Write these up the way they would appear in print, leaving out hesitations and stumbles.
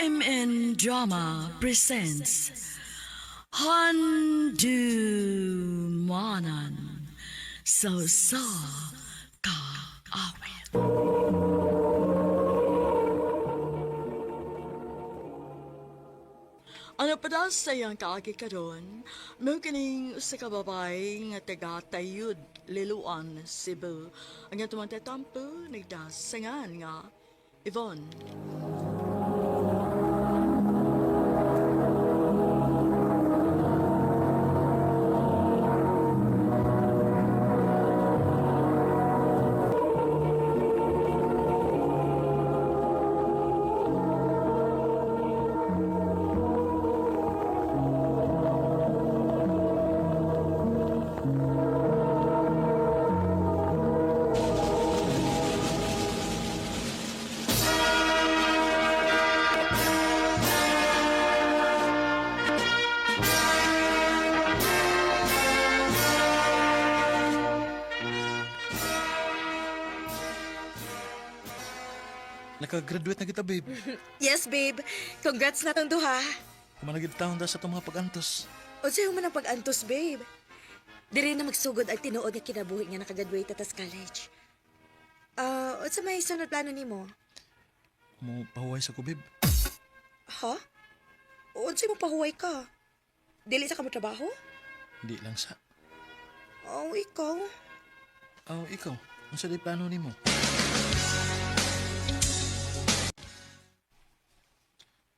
RMN Drama presents Handumanan So Ka Awit. Ano pa daw sayang kaagi karon? May kining sa kababay nga taga Tayud, Liluan, Cebu. Ang nga tumantatampo, nagdasangan nga Yvonne. Naka-graduate na kita, babe. Yes, babe. Congrats na tong duha. Kumanagid taon da sa itong mga pag-antos. O sa'yo man ang pag-antos, babe. Diri na magsugod ang tinuod nga kinabuhi nga nakagraduate atas college. O sa may sunod plano nimo? Mo pahuway sa ko, babe. Ha? O sa'yo mo pahuway ka? Dili sa kamo trabaho? Hindi lang sa... O ikaw? ikaw. Ang sa di plano ni mo?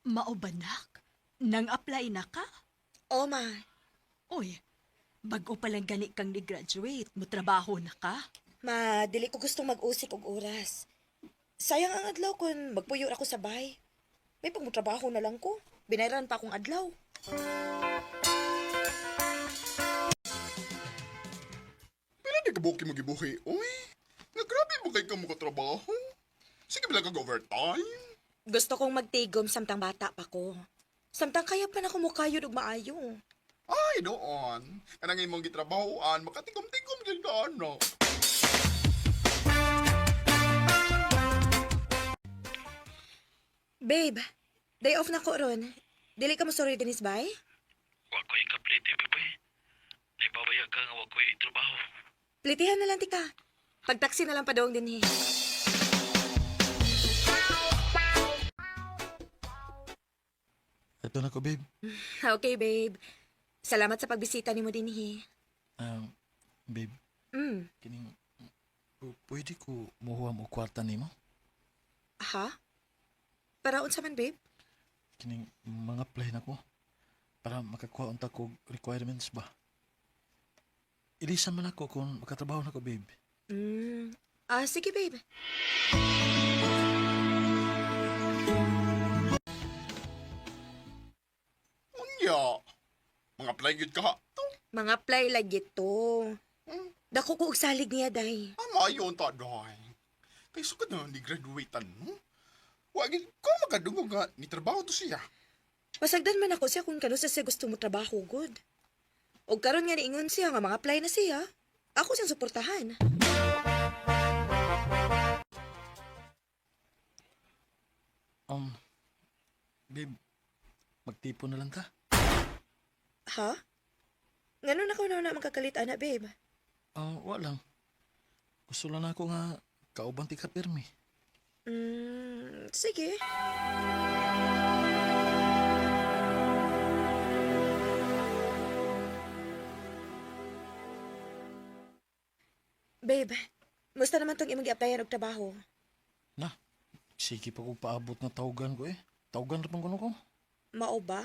Maubanak? Nang apply na ka? O ma. Uy, bago pa lang gani kang ni-graduate, mo trabaho na ka? Ma, dili ko gustong mag-usik og oras. Sayang ang adlaw kung magpuyo ako sa bay. May pagmutrabaho na lang ko. Binayran pa akong adlaw. Pila di kabuki magibuhi, uy. Nagrabe mo kay ka trabaho. Sige bilang kag-overtime. Gusto kong magtigom samtang bata pa ko. Samtang kaya pa na kumukayod og maayo. Ay, doon. Kanang imong gitrabahoan, makatigom-tigom din ka, ano. Babe, day off na ko ron. Dili ka mo sorry dinis bay? Wa ko'y kaplete, bebe. Naibabaya ka nga wa ko'y trabaho. Plitihan na lang tika. Pag-taxi na lang padong din Ito na ko, babe. Okay, babe. Salamat sa pagbisita ni mo din Babe, Mm. kining... Pwede ko muhuwa mo kwarta ni mo? Ha? Para unsa man, babe? Kining mga apply na ko. Para makakuha unta ko requirements ba? Ilisan man ako kung makatrabaho na ko, babe. Sige, babe. Unya. Mga playgid ka, to. Mga play lagi to. Dako ko og salig niya, day. Amayon ta, day. Kay sukad na ni-graduatean, no? Wagin ko magadungog nga, ni trabaho to siya. Pasagdan man ako siya kung kano sa siya gusto mo trabaho, good. Og karon nga niingon siya nga mga play na siya. Ako siyang suportahan. Babe, magtipon na lang ta. Ha? Ngano na ko na magkakalit, ana, babe? Walang. Gusto lang ako nga kauban ti ka pirmi. Sige. Babe, musta naman tong imong gi-applyan og trabaho? Na, sige pa ko paabot na tawgan ko eh. Tawgan na pang kuno ko. Mao ba?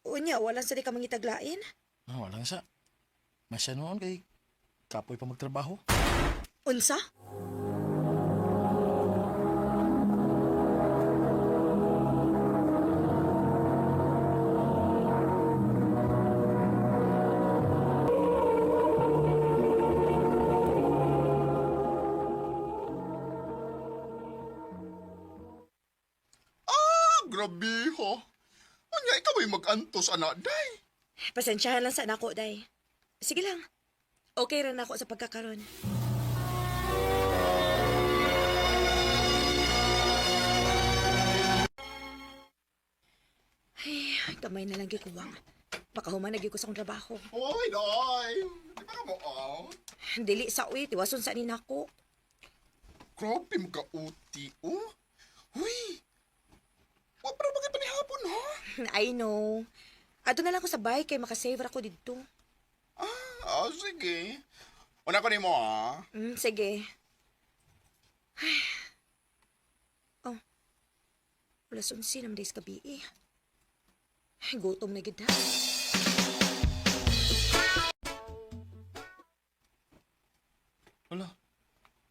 Unya, wala sa di ka mangitaglain? Walang sa. Masya noon kay kapoy pa magtrabaho. Unsa? Grabe, ha? Unya, ikaw ay mag-antos, anak, day. Pasensyahan lang sa nako, day. Sige lang. Okay rin ako sa pagkakaroon. Kamay na lang gikuha. Makahuman na ko sa akong trabaho. Oy, day! Di ba ka mo out? Dili sa uy, tiwason sa nin ako. Grabe mo ka-uti, oh. Huy! Wa para bakit pa ni hapon, ha? I know. Ato na lang ko sa bahay kay makasave ako dito. Sige. Una ko ni mo, ha? Sige. Oh. Alas 11 naman days gabi eh. Gutom na gid ha. Wala.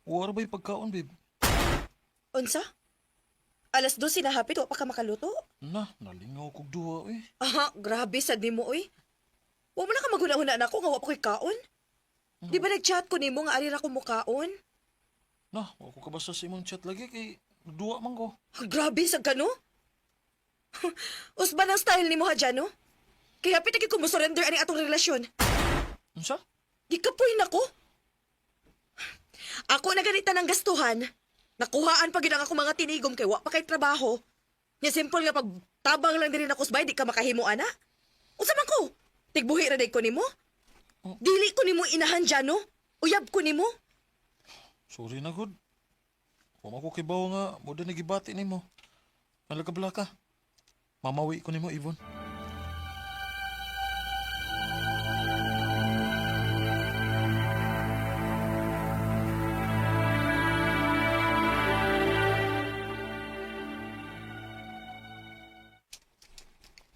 Wala ba yung pagkaon, babe? Unsa? Alas 12 na hapit, wa pa ka makaluto? Nalingaw kog duwa, eh. Aha, grabe sad nimo oy. Wa mo na ka maghuna-huna na ako nga wa pa ko'y kaon. Di ba nag-chat ko nimo nga ari ra ko mo kaon? Ako kabasa sa imong chat lagi kay duwa man ko. Grabe sa kano? Usban ang style nimo ha dyan, no? Kaya pitagi ko mo surrender ani atong relasyon. Unsa? Gikapoy na ko. Ako na ganita ng gastuhan. Nakuhaan pa gid ang ako mga tinigom kay wa pa kay trabaho. Nya simple nga pagtabang lang din ako sa bahay, di ka makahimo ana. Unsa man ko? Tigbuhi ra day ko nimo? Dili ko nimo inahan dyan, no? Uyab ko nimo. Sorry na, good. Kung ako kibaw nga, mo din nagibati ni mo. Malagabla ka. Mamawi ko ni mo, Yvonne.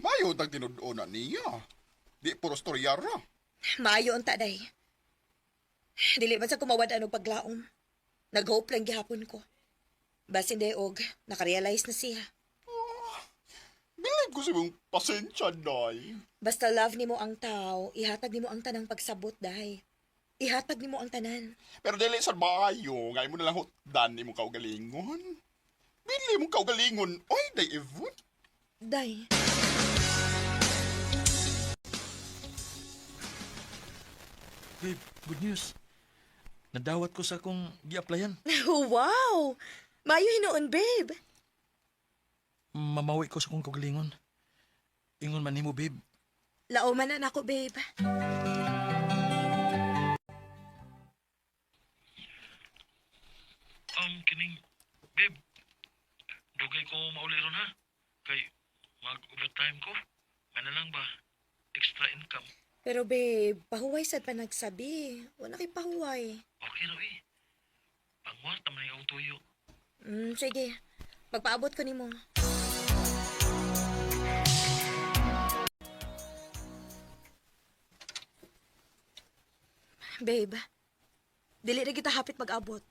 Mayo tag tinud-o na niya. Di puro storya ra. Maayo unta day. Dili man sa kumawad ano paglaom. Nag-hope lang gihapon ko. Basin day og nakarealize na siya. Bilag ko sa mong pasensya, day. Basta love nimo ang tao, ihatag nimo ang tanang pagsabot day. Ihatag nimo ang tanan. Pero dili sa bayo, ngay mo na lang hutdan ni mong kaugalingon. Bili mong kaugalingon. Oy, day Yvonne. Day. Babe, good news. Nadawat ko sa akong gi-applyan. Wow! Mayo hinuon, babe. Mamawi ko sa akong kagalingon. Ingon man nimo, babe. Lauman na nako, babe. Kining, babe, dugay ko mauli ron ha. Kay, mag-overtime ko. Ano lang ba? Extra income. Pero babe, pahuway sad pa nagsabi. Wala kay pahuway. Okay raw eh. Pangwar, naman yung tuyo. Sige. Magpaabot ko nimo. Babe, dili na kita hapit mag-abot.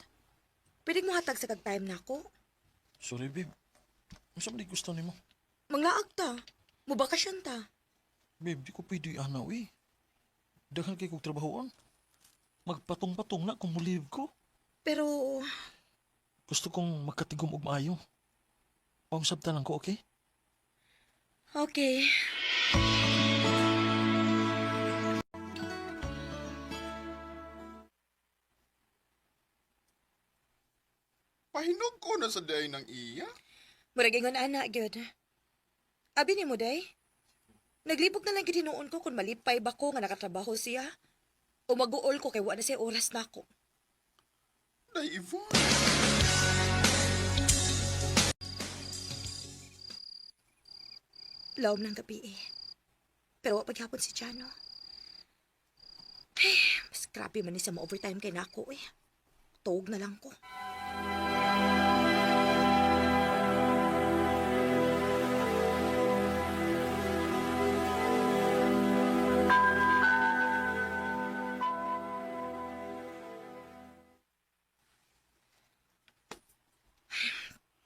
Pwede mo hatag sa kag-time na ako. Sorry, babe. Unsa man di gusto nimo? Manglaag ta. Mubakasyon ta. Babe, di ko pwede anaw, eh. Daghan kay kong trabahoan. Magpatong-patong na kung mulib ko. Pero, Gusto kong magkatigom og maayo. Pangsabta lang ko, okay? okay. Pahinog ko na sa day ng iya. Murag ingon ana, gyud. Abi ni mo, day? Naglibog na lang gid hinuon ko kung malipay ba ko nga nakatrabaho siya. O mag-uol ko kay wa na siya oras na ako. Day Yvonne. Lawom ng gabi eh. Pero wa paghapon si Jano. Ay, mas grabe man ni sa ma-overtime kay nako eh. Tuog na lang ko.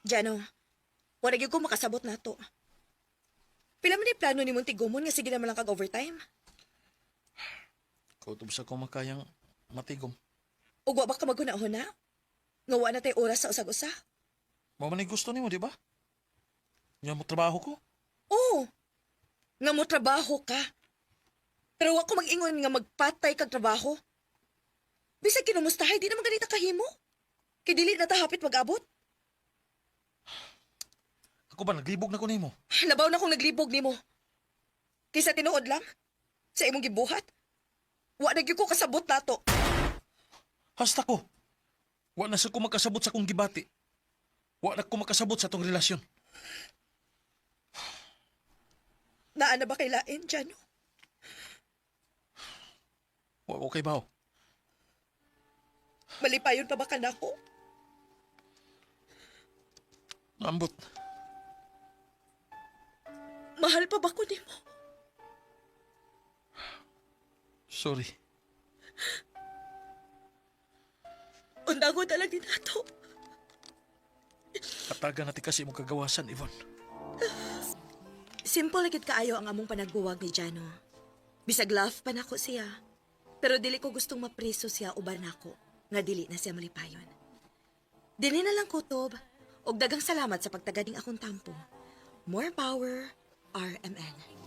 Jano, wala gyud ko makasabot na to. Pila man ni plano ni mong tigumon nga sige naman lang kag-overtime? Kautob sa ko makayang matigom. O wa ba ka maghuna-huna? Nga wa na tay oras sa usag-usa? Mamanay gusto nimo, di ba? Yan mo trabaho ko. Oo. Nga mo trabaho ka. Pero wa ko mag-ingon nga magpatay kag trabaho. Bisag kinumustahay, di naman ganita kahimo. Kay dili na ta hapit mag-abot. Ako ba, naglibog na ko nimo? Labaw na kong naglibog nimo. Kaysa tinuod lang? Sa imong gibuhat? Wa na gyud ko kasabot nato. Hasta ko. Wa na sa ko makasabot sa kong gibati. Wa na ko makasabot sa tong relasyon. Naa na ba kay lain, Jano? Wa ko kay bao. Malipayon pa ba ka nako? Ambot. Mahal pa ba ko nimo? Sorry. Undago na lang din nato. Katagan natin kasi mong kagawasan, Yvonne. Simple lagid kaayo ang among panagbuwag ni Jano. Bisag love pa nako siya. Pero dili ko gustong mapriso siya uban nako nga dili na siya malipayon. Dili na lang kutob og dagang salamat sa pagtagading akong tampo. More power, RMN.